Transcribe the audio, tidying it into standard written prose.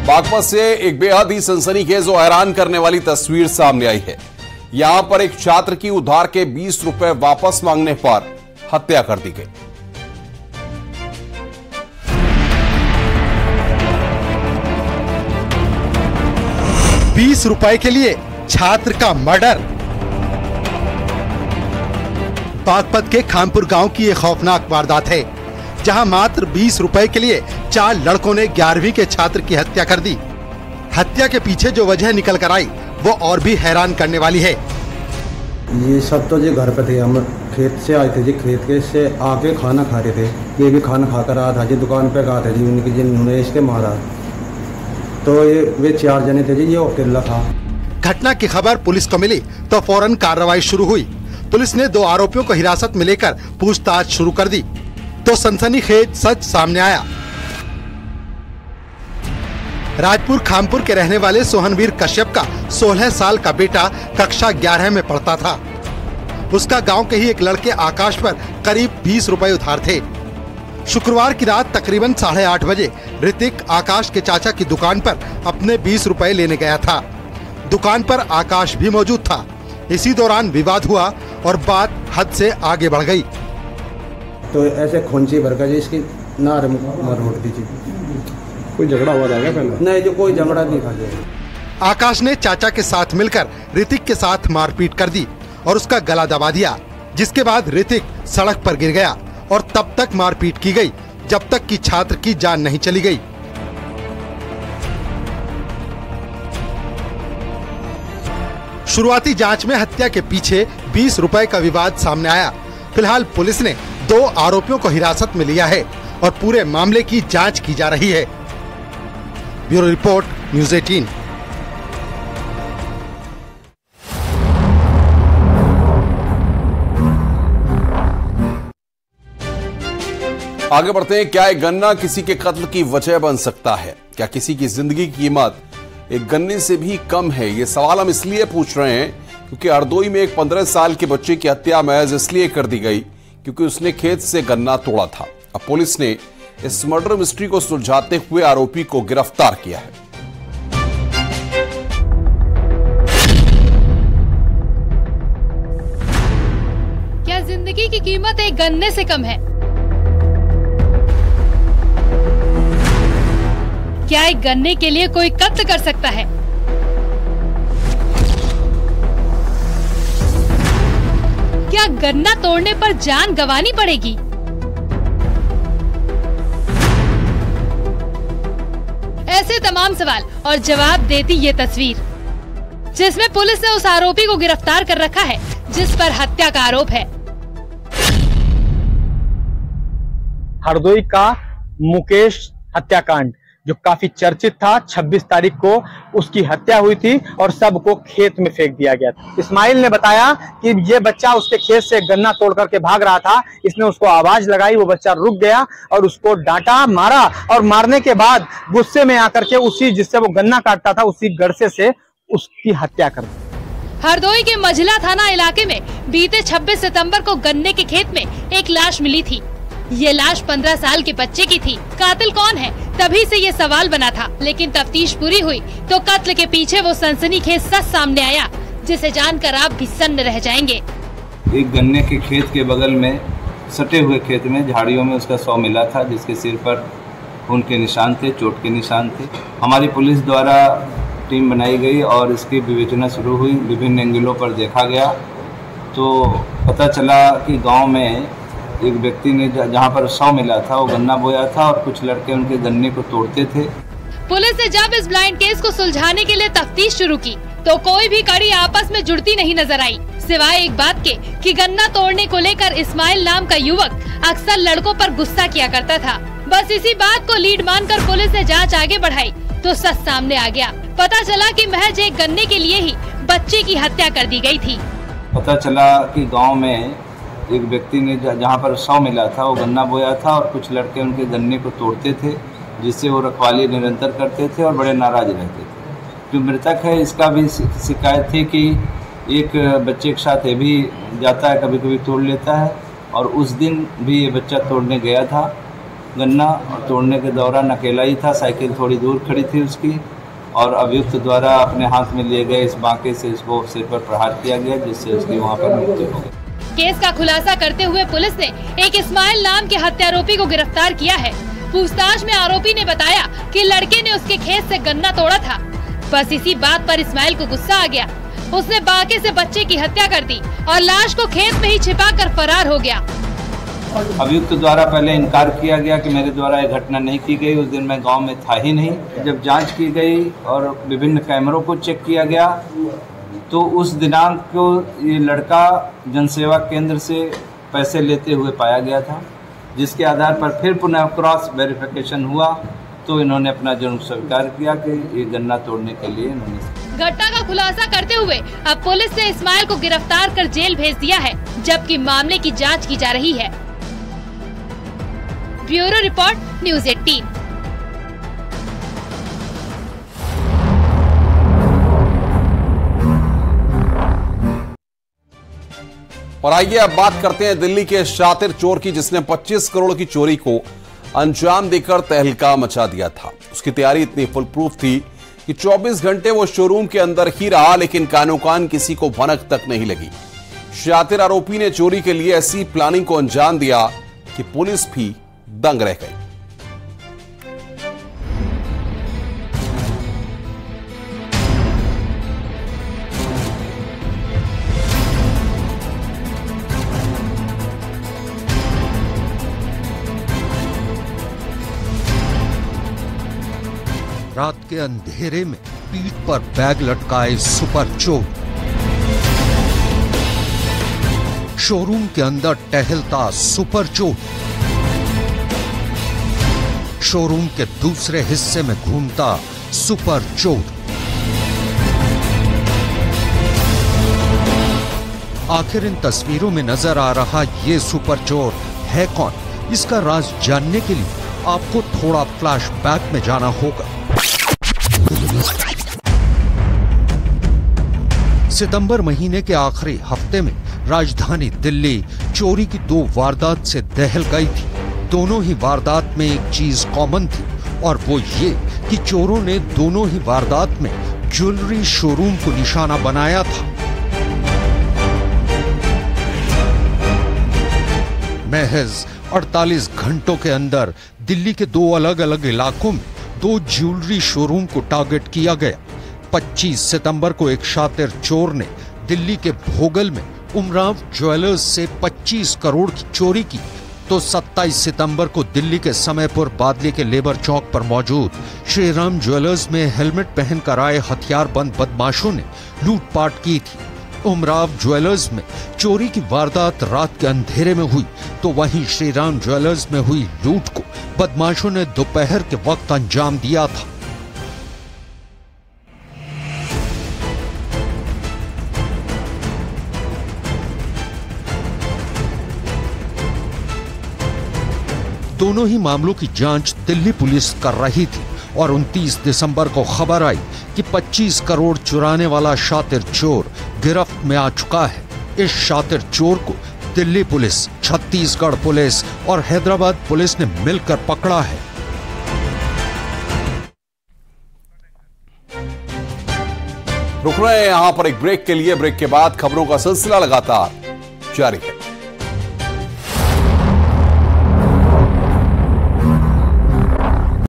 बागपत से एक बेहद ही सनसनीखेज और हैरान करने वाली तस्वीर सामने आई है। यहां पर एक छात्र की उधार के 20 रुपए वापस मांगने पर हत्या कर दी गई। ₹20 के लिए छात्र का मर्डर। बागपत के खानपुर गांव की एक खौफनाक वारदात है, जहां मात्र 20 रुपए के लिए 4 लड़कों ने 11वीं के छात्र की हत्या कर दी। हत्या के पीछे जो वजह निकल कर आई वो और भी हैरान करने वाली है। ये सब तो जी घर पे थे, हम खेत से आए थे जी, खेत के से आके खाना खा रहे थे। ये भी खाना खाकर आया था जी, दुकान पे गए थे जी, उनकी जिन्होंने इसके मारा। तो ये वे 4 जने थे जी, ये अकेला था। घटना की खबर पुलिस को मिली तो फौरन कार्रवाई शुरू हुई। पुलिस ने 2 आरोपियों को हिरासत में लेकर पूछताछ शुरू कर दी तो सनसनीखेज सच सामने आया। राजपुर खानपुर के रहने वाले सोहनवीर कश्यप का 16 साल का बेटा कक्षा 11 में पढ़ता था। उसका गांव के ही एक लड़के आकाश पर करीब 20 रुपए उधार थे। शुक्रवार की रात तकरीबन 8:30 बजे ऋतिक आकाश के चाचा की दुकान पर अपने 20 रुपए लेने गया था। दुकान पर आकाश भी मौजूद था। इसी दौरान विवाद हुआ और बात हद से आगे बढ़ गई। तो ऐसे खोंची भर कर इसकी नार मर उठ दी। कोई झगड़ा हुआ था क्या पहले? नहीं, जो कोई झगड़ा नहीं था। आकाश ने चाचा के साथ मिलकर ऋतिक के साथ मारपीट कर दी और उसका गला दबा दिया, जिसके बाद ऋतिक सड़क पर गिर गया और तब तक मारपीट की गई जब तक कि छात्र की जान नहीं चली गई। शुरुआती जांच में हत्या के पीछे 20 रुपए का विवाद सामने आया। फिलहाल पुलिस ने 2 आरोपियों को हिरासत में लिया है और पूरे मामले की जांच की जा रही है। Bureau report, news 18। आगे बढ़ते हैं। क्या एक गन्ना किसी के कत्ल की वजह बन सकता है? क्या किसी की जिंदगी की कीमत एक गन्ने से भी कम है? ये सवाल हम इसलिए पूछ रहे हैं क्योंकि हरदोई में एक 15 साल के बच्चे की हत्या महज इसलिए कर दी गई क्योंकि उसने खेत से गन्ना तोड़ा था। अब पुलिस ने इस मर्डर मिस्ट्री को सुलझाते हुए आरोपी को गिरफ्तार किया है। क्या जिंदगी की कीमत एक गन्ने से कम है? क्या एक गन्ने के लिए कोई कत्ल कर सकता है? क्या गन्ना तोड़ने पर जान गंवानी पड़ेगी? ऐसे तमाम सवाल और जवाब देती ये तस्वीर, जिसमें पुलिस ने उस आरोपी को गिरफ्तार कर रखा है जिस पर हत्या का आरोप है। हरदोई का मुकेश हत्याकांड जो काफी चर्चित था, 26 तारीख को उसकी हत्या हुई थी और सबको खेत में फेंक दिया गया था। इस्माइल ने बताया कि ये बच्चा उसके खेत से गन्ना तोड़ करके भाग रहा था। इसने उसको आवाज लगाई, वो बच्चा रुक गया और उसको डांटा, मारा और मारने के बाद गुस्से में आकर के उसी जिससे वो गन्ना काटता था उसी गड़से से उसकी हत्या कर दी। हरदोई के मझिला थाना इलाके में बीते 26 सितंबर को गन्ने के खेत में एक लाश मिली थी। ये लाश 15 साल के बच्चे की थी। कातिल कौन है, तभी से ये सवाल बना था, लेकिन तफ्तीश पूरी हुई तो कत्ल के पीछे वो सनसनीखेज सच सामने आया, जिसे जानकर आप भी सन्न रह जाएंगे। एक गन्ने के खेत के बगल में सटे हुए खेत में झाड़ियों में उसका शव मिला था, जिसके सिर पर खून के निशान थे, चोट के निशान थे। हमारी पुलिस द्वारा टीम बनाई गई और इसकी विवेचना शुरू हुई। विभिन्न एंगलों पर देखा गया तो पता चला कि गाँव में एक व्यक्ति ने जहां पर शव मिला था वो गन्ना बोया था और कुछ लड़के उनके गन्ने को तोड़ते थे। पुलिस ने जब इस ब्लाइंड केस को सुलझाने के लिए तफ्तीश शुरू की तो कोई भी कड़ी आपस में जुड़ती नहीं नजर आई, सिवाय एक बात के कि गन्ना तोड़ने को लेकर इस्माइल नाम का युवक अक्सर लड़कों पर गुस्सा किया करता था। बस इसी बात को लीड मानकर पुलिस ने जांच आगे बढ़ाई तो सच सामने आ गया। पता चला कि महज एक गन्ने के लिए ही बच्चे की हत्या कर दी गई थी। पता चला कि गाँव में एक व्यक्ति ने जहां पर शव मिला था वो गन्ना बोया था और कुछ लड़के उनके गन्ने को तोड़ते थे, जिससे वो रखवाली निरंतर करते थे और बड़े नाराज रहते थे। जो मृतक है इसका भी शिकायत थी कि एक बच्चे के साथ ये भी जाता है, कभी कभी तोड़ लेता है और उस दिन भी ये बच्चा तोड़ने गया था गन्ना तोड़ने के दौरान अकेला ही था, साइकिल थोड़ी दूर खड़ी थी उसकी, और अभियुक्त द्वारा अपने हाथ में लिए गए इस बांके से इसको सिर पर प्रहार किया गया, जिससे उसकी वहां पर मृत्यु हो गई। केस का खुलासा करते हुए पुलिस ने एक इस्माइल नाम के हत्यारोपी को गिरफ्तार किया है। पूछताछ में आरोपी ने बताया कि लड़के ने उसके खेत से गन्ना तोड़ा था। बस इसी बात पर इस्माइल को गुस्सा आ गया। उसने बांके से बच्चे की हत्या कर दी और लाश को खेत में ही छिपाकर फरार हो गया। अभियुक्त द्वारा पहले इनकार किया गया कि मेरे द्वारा यह घटना नहीं की गई, उस दिन मैं गांव में था ही नहीं। जब जांच की गई और विभिन्न कैमरों को चेक किया गया तो उस दिनांक को ये लड़का जनसेवा केंद्र से पैसे लेते हुए पाया गया था, जिसके आधार पर फिर पुनः क्रॉस वेरिफिकेशन हुआ तो इन्होंने अपना जुर्म स्वीकार किया कि ये गन्ना तोड़ने के लिए इन्होंने। घटना का खुलासा करते हुए अब पुलिस ने इस्माइल को गिरफ्तार कर जेल भेज दिया है, जबकि मामले की जांच की जा रही है। Bureau report, news 18। और आइए अब बात करते हैं दिल्ली के शातिर चोर की, जिसने 25 करोड़ की चोरी को अंजाम देकर तहलका मचा दिया था। उसकी तैयारी इतनी फुल प्रूफ थी कि 24 घंटे वो शोरूम के अंदर ही रहा, लेकिन कानो कान किसी को भनक तक नहीं लगी। शातिर आरोपी ने चोरी के लिए ऐसी प्लानिंग को अंजाम दिया कि पुलिस भी दंग रह गई। रात के अंधेरे में पीठ पर बैग लटकाए सुपर चोर, शोरूम के अंदर टहलता सुपर चोर, शोरूम के दूसरे हिस्से में घूमता सुपर चोर। आखिर इन तस्वीरों में नजर आ रहा ये सुपर चोर है कौन? इसका राज जानने के लिए आपको थोड़ा फ्लैशबैक में जाना होगा। सितंबर महीने के आखिरी हफ्ते में राजधानी दिल्ली चोरी की 2 वारदात से दहल गई थी। दोनों ही वारदात में एक चीज कॉमन थी, और वो ये कि चोरों ने दोनों ही वारदात में ज्वेलरी शोरूम को निशाना बनाया था। महज 48 घंटों के अंदर दिल्ली के 2 अलग अलग इलाकों में 2 ज्वेलरी शोरूम को टारगेट किया गया। 25 सितंबर को एक शातिर चोर ने दिल्ली के भोगल में उमराव ज्वेलर्स से 25 करोड़ की चोरी की, तो 27 सितंबर को दिल्ली के समयपुर बादली के लेबर चौक पर मौजूद श्रीराम ज्वेलर्स में हेलमेट पहनकर आए हथियारबंद बदमाशों ने लूटपाट की थी। उमराव ज्वेलर्स में चोरी की वारदात रात के अंधेरे में हुई, तो वहीं श्रीराम ज्वेलर्स में हुई लूट को बदमाशों ने दोपहर के वक्त अंजाम दिया था। दोनों ही मामलों की जांच दिल्ली पुलिस कर रही थी, और 29 दिसंबर को खबर आई कि 25 करोड़ चुराने वाला शातिर चोर गिरफ्त में आ चुका है। इस शातिर चोर को दिल्ली पुलिस, छत्तीसगढ़ पुलिस और हैदराबाद पुलिस ने मिलकर पकड़ा है। रुक रहे हैं यहां पर एक ब्रेक के लिए। ब्रेक के बाद खबरों का सिलसिला लगातार जारी है।